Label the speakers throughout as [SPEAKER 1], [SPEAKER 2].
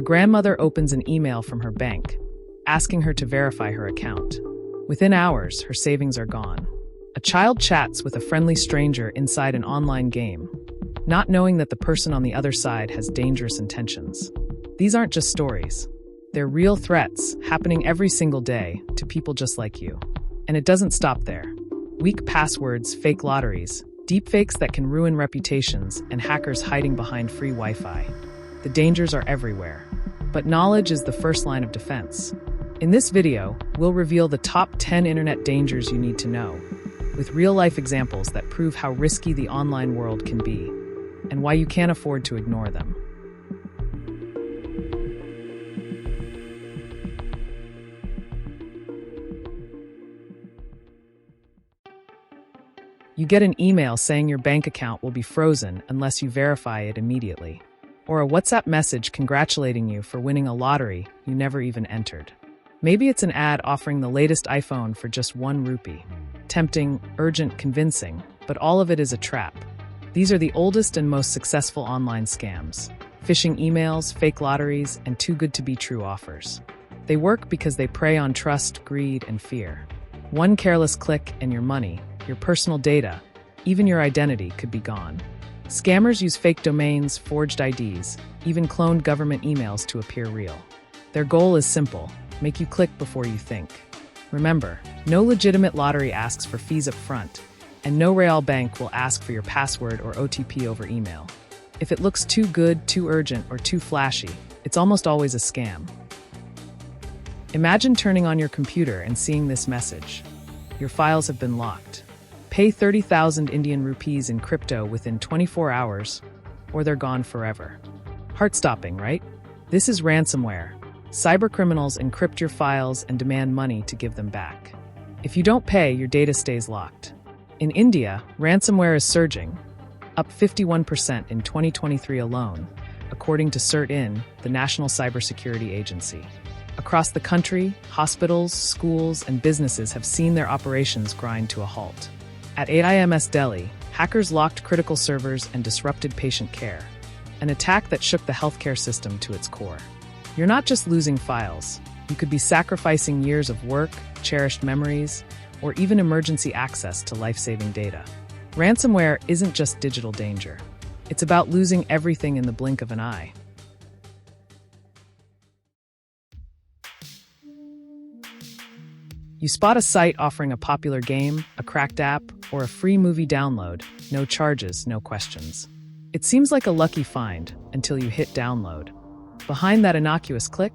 [SPEAKER 1] grandmother opens an email from her bank, asking her to verify her account. Within hours, her savings are gone. A child chats with a friendly stranger inside an online game, not knowing that the person on the other side has dangerous intentions. These aren't just stories. They're real threats happening every single day to people just like you. And it doesn't stop there. Weak passwords, fake lotteries, deepfakes that can ruin reputations, and hackers hiding behind free Wi-Fi. The dangers are everywhere. But knowledge is the first line of defense. In this video, we'll reveal the top 10 internet dangers you need to know, with real-life examples that prove how risky the online world can be, and why you can't afford to ignore them. You get an email saying your bank account will be frozen unless you verify it immediately, or a WhatsApp message congratulating you for winning a lottery you never even entered. Maybe it's an ad offering the latest iPhone for just ₹1. Tempting, urgent, convincing, but all of it is a trap. These are the oldest and most successful online scams: phishing emails, fake lotteries, and too good to be true offers. They work because they prey on trust, greed, and fear. One careless click and your money, your personal data, even your identity could be gone. Scammers use fake domains, forged IDs, even cloned government emails to appear real. Their goal is simple: make you click before you think. Remember, no legitimate lottery asks for fees up front, and no real bank will ask for your password or OTP over email. If it looks too good, too urgent, or too flashy, it's almost always a scam. Imagine turning on your computer and seeing this message: your files have been locked. Pay 30,000 Indian rupees in crypto within 24 hours, or they're gone forever. Heart-stopping, right? This is ransomware. Cybercriminals encrypt your files and demand money to give them back. If you don't pay, your data stays locked. In India, ransomware is surging, up 51% in 2023 alone, according to CERT-In, the National Cybersecurity Agency. Across the country, hospitals, schools, and businesses have seen their operations grind to a halt. At AIMS Delhi, hackers locked critical servers and disrupted patient care, an attack that shook the healthcare system to its core. You're not just losing files, you could be sacrificing years of work, cherished memories, or even emergency access to life-saving data. Ransomware isn't just digital danger. It's about losing everything in the blink of an eye. You spot a site offering a popular game, a cracked app, or a free movie download. No charges, no questions. It seems like a lucky find until you hit download. Behind that innocuous click,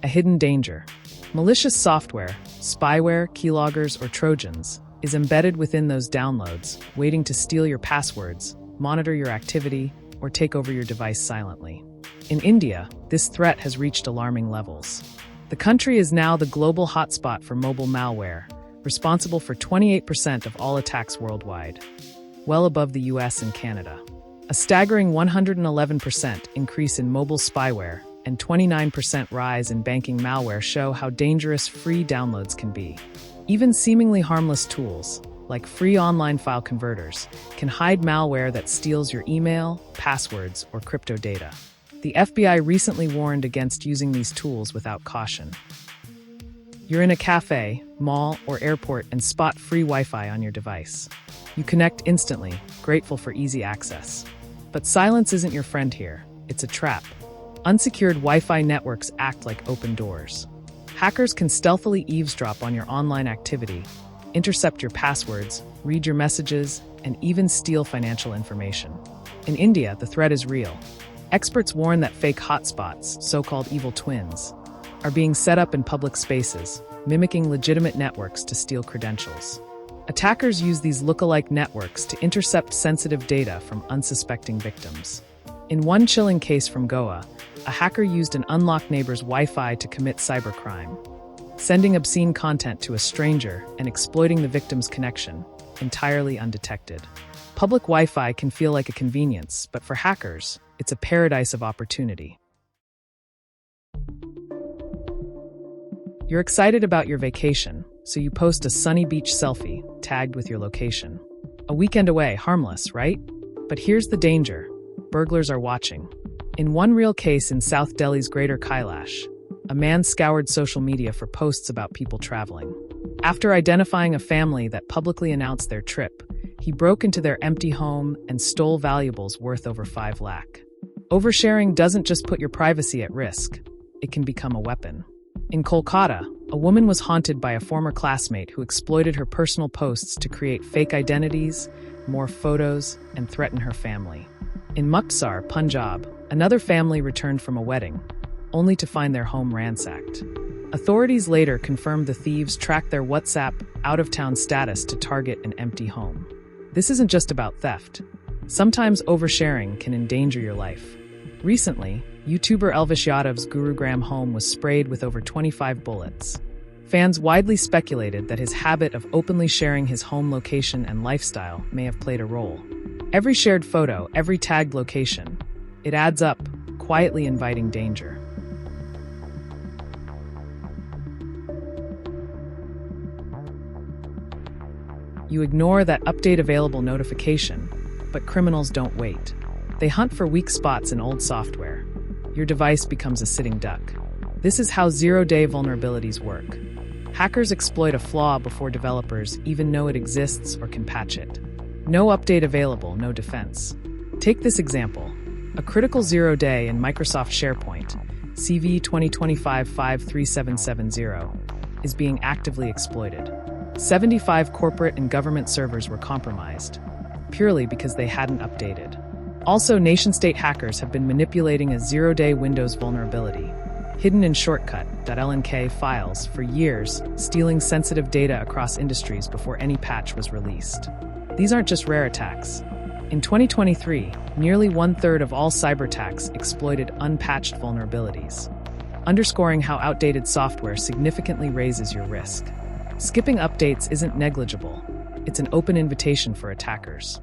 [SPEAKER 1] a hidden danger. Malicious software, spyware, keyloggers, or Trojans, is embedded within those downloads, waiting to steal your passwords, monitor your activity, or take over your device silently. In India, this threat has reached alarming levels. The country is now the global hotspot for mobile malware, responsible for 28% of all attacks worldwide, well above the US and Canada. A staggering 111% increase in mobile spyware and 29% rise in banking malware show how dangerous free downloads can be. Even seemingly harmless tools, like free online file converters, can hide malware that steals your email, passwords, or crypto data. The FBI recently warned against using these tools without caution. You're in a cafe, mall, or airport and spot free Wi-Fi on your device. You connect instantly, grateful for easy access. But silence isn't your friend here. It's a trap. Unsecured Wi-Fi networks act like open doors. Hackers can stealthily eavesdrop on your online activity, intercept your passwords, read your messages, and even steal financial information. In India, the threat is real. Experts warn that fake hotspots, so-called evil twins, are being set up in public spaces, mimicking legitimate networks to steal credentials. Attackers use these look-alike networks to intercept sensitive data from unsuspecting victims. In one chilling case from Goa, a hacker used an unlocked neighbor's Wi-Fi to commit cybercrime, sending obscene content to a stranger and exploiting the victim's connection, entirely undetected. Public Wi-Fi can feel like a convenience, but for hackers, it's a paradise of opportunity. You're excited about your vacation, so you post a sunny beach selfie, tagged with your location. A weekend away, harmless, right? But here's the danger. Burglars are watching. In one real case in South Delhi's Greater Kailash, a man scoured social media for posts about people traveling. After identifying a family that publicly announced their trip, he broke into their empty home and stole valuables worth over 5 lakh. Oversharing doesn't just put your privacy at risk, it can become a weapon. In Kolkata, a woman was haunted by a former classmate who exploited her personal posts to create fake identities, morph photos, and threaten her family. In Muktsar, Punjab, another family returned from a wedding, only to find their home ransacked. Authorities later confirmed the thieves tracked their WhatsApp out-of-town status to target an empty home. This isn't just about theft. Sometimes oversharing can endanger your life. Recently, YouTuber Elvish Yadav's Gurugram home was sprayed with over 25 bullets. Fans widely speculated that his habit of openly sharing his home location and lifestyle may have played a role. Every shared photo, every tagged location, it adds up, quietly inviting danger. You ignore that update available notification, but criminals don't wait. They hunt for weak spots in old software. Your device becomes a sitting duck. This is how zero-day vulnerabilities work. Hackers exploit a flaw before developers even know it exists or can patch it. No update available, no defense. Take this example. A critical zero-day in Microsoft SharePoint, CV 2025-53770, is being actively exploited. 75 corporate and government servers were compromised, purely because they hadn't updated. Also, nation-state hackers have been manipulating a zero-day Windows vulnerability, hidden in shortcut.lnk files for years, stealing sensitive data across industries before any patch was released. These aren't just rare attacks. In 2023, nearly 1/3 of all cyber attacks exploited unpatched vulnerabilities, underscoring how outdated software significantly raises your risk. Skipping updates isn't negligible. It's an open invitation for attackers.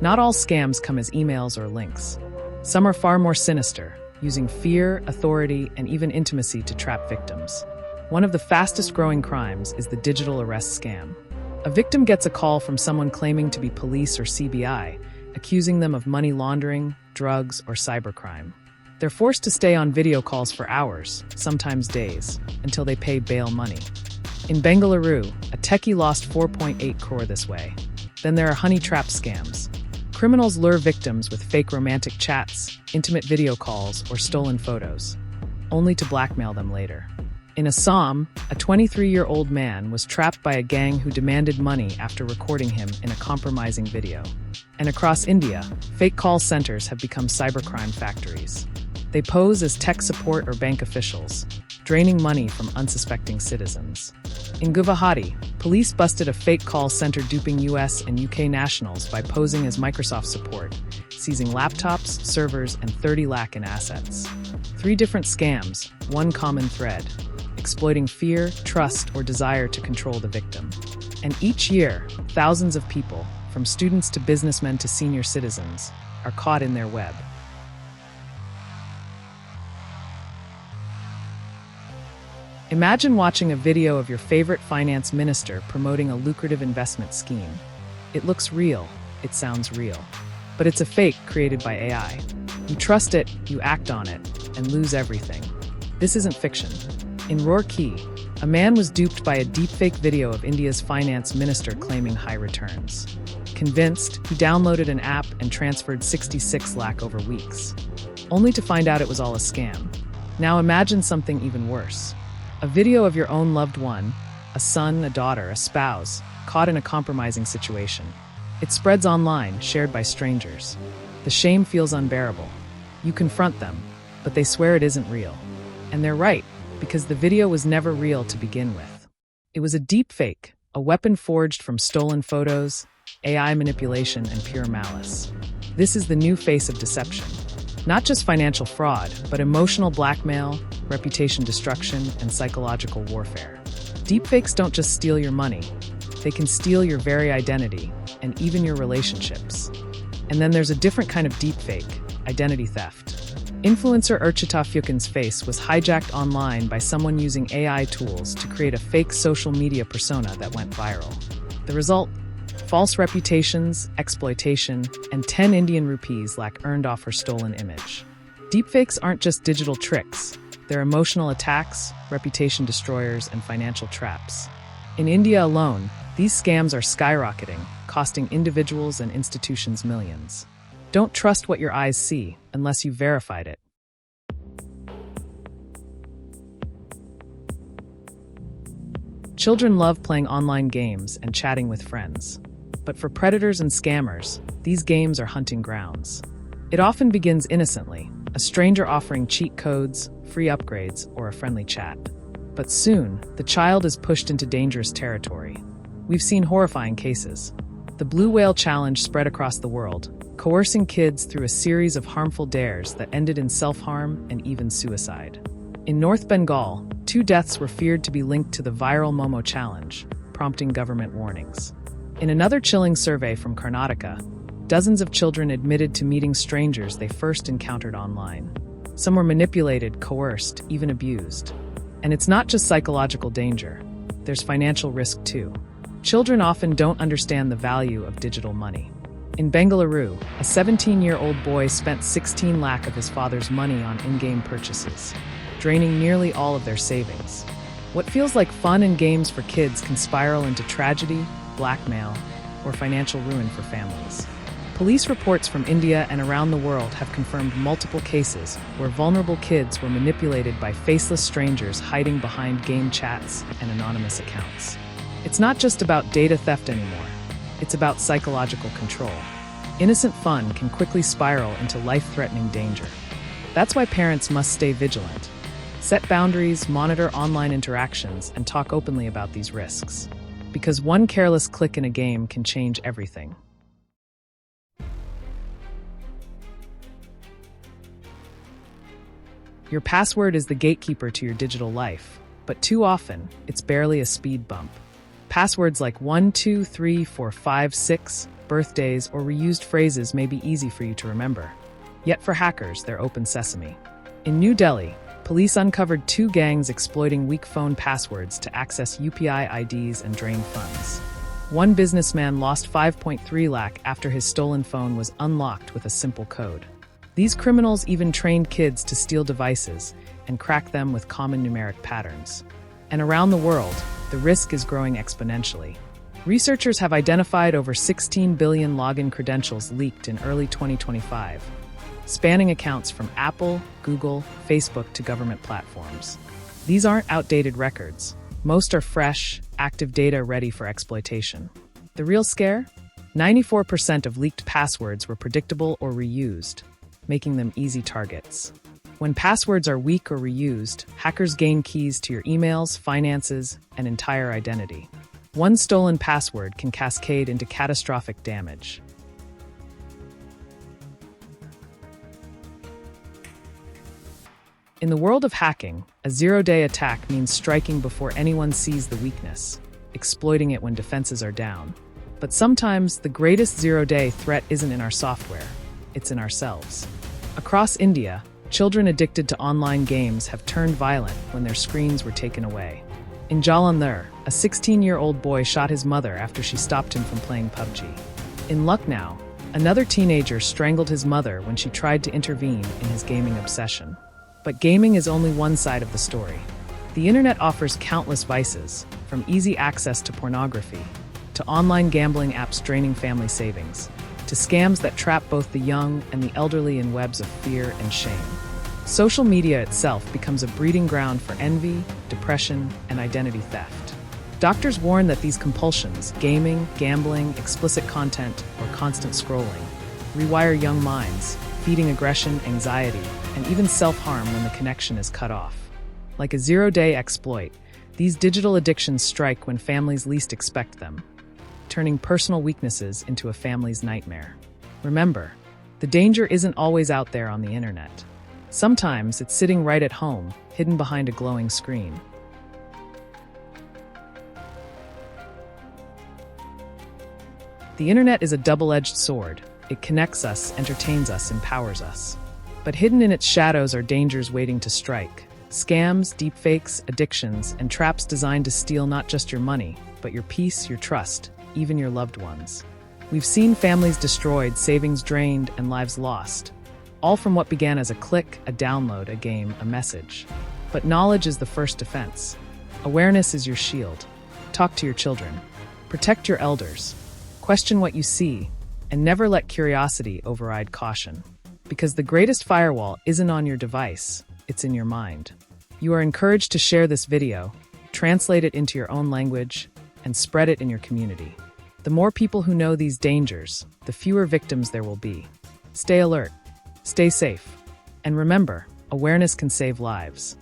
[SPEAKER 1] Not all scams come as emails or links. Some are far more sinister, using fear, authority, and even intimacy to trap victims. One of the fastest growing crimes is the digital arrest scam. A victim gets a call from someone claiming to be police or CBI, accusing them of money laundering, drugs, or cybercrime. They're forced to stay on video calls for hours, sometimes days, until they pay bail money. In Bengaluru, a techie lost 4.8 crore this way. Then there are honey trap scams. Criminals lure victims with fake romantic chats, intimate video calls, or stolen photos, only to blackmail them later. In Assam, a 23-year-old man was trapped by a gang who demanded money after recording him in a compromising video. And across India, fake call centers have become cybercrime factories. They pose as tech support or bank officials, draining money from unsuspecting citizens. In Guwahati, police busted a fake call center duping US and UK nationals by posing as Microsoft support, seizing laptops, servers, and 30 lakh in assets. 3 different scams, one common thread: exploiting fear, trust, or desire to control the victim. And each year, thousands of people, from students to businessmen to senior citizens, are caught in their web. Imagine watching a video of your favorite finance minister promoting a lucrative investment scheme. It looks real, it sounds real, but it's a fake created by AI. You trust it, you act on it, and lose everything. This isn't fiction. In Roorkee, a man was duped by a deepfake video of India's finance minister claiming high returns. Convinced, he downloaded an app and transferred 66 lakh over weeks, only to find out it was all a scam. Now imagine something even worse. A video of your own loved one, a son, a daughter, a spouse, caught in a compromising situation. It spreads online, shared by strangers. The shame feels unbearable. You confront them, but they swear it isn't real. And they're right, because the video was never real to begin with. It was a deepfake, a weapon forged from stolen photos, AI manipulation, and pure malice. This is the new face of deception. Not just financial fraud, but emotional blackmail, reputation destruction, and psychological warfare. Deepfakes don't just steal your money. They can steal your very identity, and even your relationships. And then there's a different kind of deepfake, identity theft. Influencer Urchita Fukin's face was hijacked online by someone using AI tools to create a fake social media persona that went viral. The result? False reputations, exploitation, and 10 Indian rupees lack earned off her stolen image. Deepfakes aren't just digital tricks. They're emotional attacks, reputation destroyers, and financial traps. In India alone, these scams are skyrocketing, costing individuals and institutions millions. Don't trust what your eyes see unless you've verified it. Children love playing online games and chatting with friends. But for predators and scammers, these games are hunting grounds. It often begins innocently, a stranger offering cheat codes, free upgrades, or a friendly chat. But soon, the child is pushed into dangerous territory. We've seen horrifying cases. The Blue Whale Challenge spread across the world, coercing kids through a series of harmful dares that ended in self-harm and even suicide. In North Bengal, 2 deaths were feared to be linked to the viral Momo Challenge, prompting government warnings. In another chilling survey from Karnataka, dozens of children admitted to meeting strangers they first encountered online. Some were manipulated, coerced, even abused. And it's not just psychological danger. There's financial risk too. Children often don't understand the value of digital money. In Bengaluru, a 17-year-old boy spent 16 lakh of his father's money on in-game purchases, draining nearly all of their savings. What feels like fun and games for kids can spiral into tragedy, blackmail, or financial ruin for families. Police reports from India and around the world have confirmed multiple cases where vulnerable kids were manipulated by faceless strangers hiding behind game chats and anonymous accounts. It's not just about data theft anymore. It's about psychological control. Innocent fun can quickly spiral into life-threatening danger. That's why parents must stay vigilant. Set boundaries, monitor online interactions, and talk openly about these risks. Because one careless click in a game can change everything. Your password is the gatekeeper to your digital life, but too often, it's barely a speed bump. Passwords like 1, 2, 3, 4, 5, 6, birthdays, or reused phrases may be easy for you to remember. Yet for hackers, they're open sesame. In New Delhi, police uncovered 2 gangs exploiting weak phone passwords to access UPI IDs and drain funds. One businessman lost 5.3 lakh after his stolen phone was unlocked with a simple code. These criminals even trained kids to steal devices and crack them with common numeric patterns. And around the world, the risk is growing exponentially. Researchers have identified over 16 billion login credentials leaked in early 2025, spanning accounts from Apple, Google, Facebook to government platforms. These aren't outdated records. Most are fresh, active data ready for exploitation. The real scare? 94% of leaked passwords were predictable or reused, making them easy targets. When passwords are weak or reused, hackers gain keys to your emails, finances, and entire identity. One stolen password can cascade into catastrophic damage. In the world of hacking, a zero-day attack means striking before anyone sees the weakness, exploiting it when defenses are down. But sometimes, the greatest zero-day threat isn't in our software, it's in ourselves. Across India, children addicted to online games have turned violent when their screens were taken away. In Jalandhar, a 16-year-old boy shot his mother after she stopped him from playing PUBG. In Lucknow, another teenager strangled his mother when she tried to intervene in his gaming obsession. But gaming is only one side of the story. The internet offers countless vices, from easy access to pornography, to online gambling apps draining family savings, to scams that trap both the young and the elderly in webs of fear and shame. Social media itself becomes a breeding ground for envy, depression, and identity theft. Doctors warn that these compulsions, gaming, gambling, explicit content, or constant scrolling, rewire young minds, feeding aggression, anxiety, and even self-harm when the connection is cut off. Like a zero-day exploit, these digital addictions strike when families least expect them, turning personal weaknesses into a family's nightmare. Remember, the danger isn't always out there on the internet. Sometimes it's sitting right at home, hidden behind a glowing screen. The internet is a double-edged sword. It connects us, entertains us, empowers us. But hidden in its shadows are dangers waiting to strike. Scams, deepfakes, addictions, and traps designed to steal not just your money, but your peace, your trust, even your loved ones. We've seen families destroyed, savings drained, and lives lost, all from what began as a click, a download, a game, a message. But knowledge is the first defense. Awareness is your shield. Talk to your children. Protect your elders. Question what you see, and never let curiosity override caution. Because the greatest firewall isn't on your device, it's in your mind. You are encouraged to share this video, translate it into your own language, and spread it in your community. The more people who know these dangers, the fewer victims there will be. Stay alert, stay safe, and remember, awareness can save lives.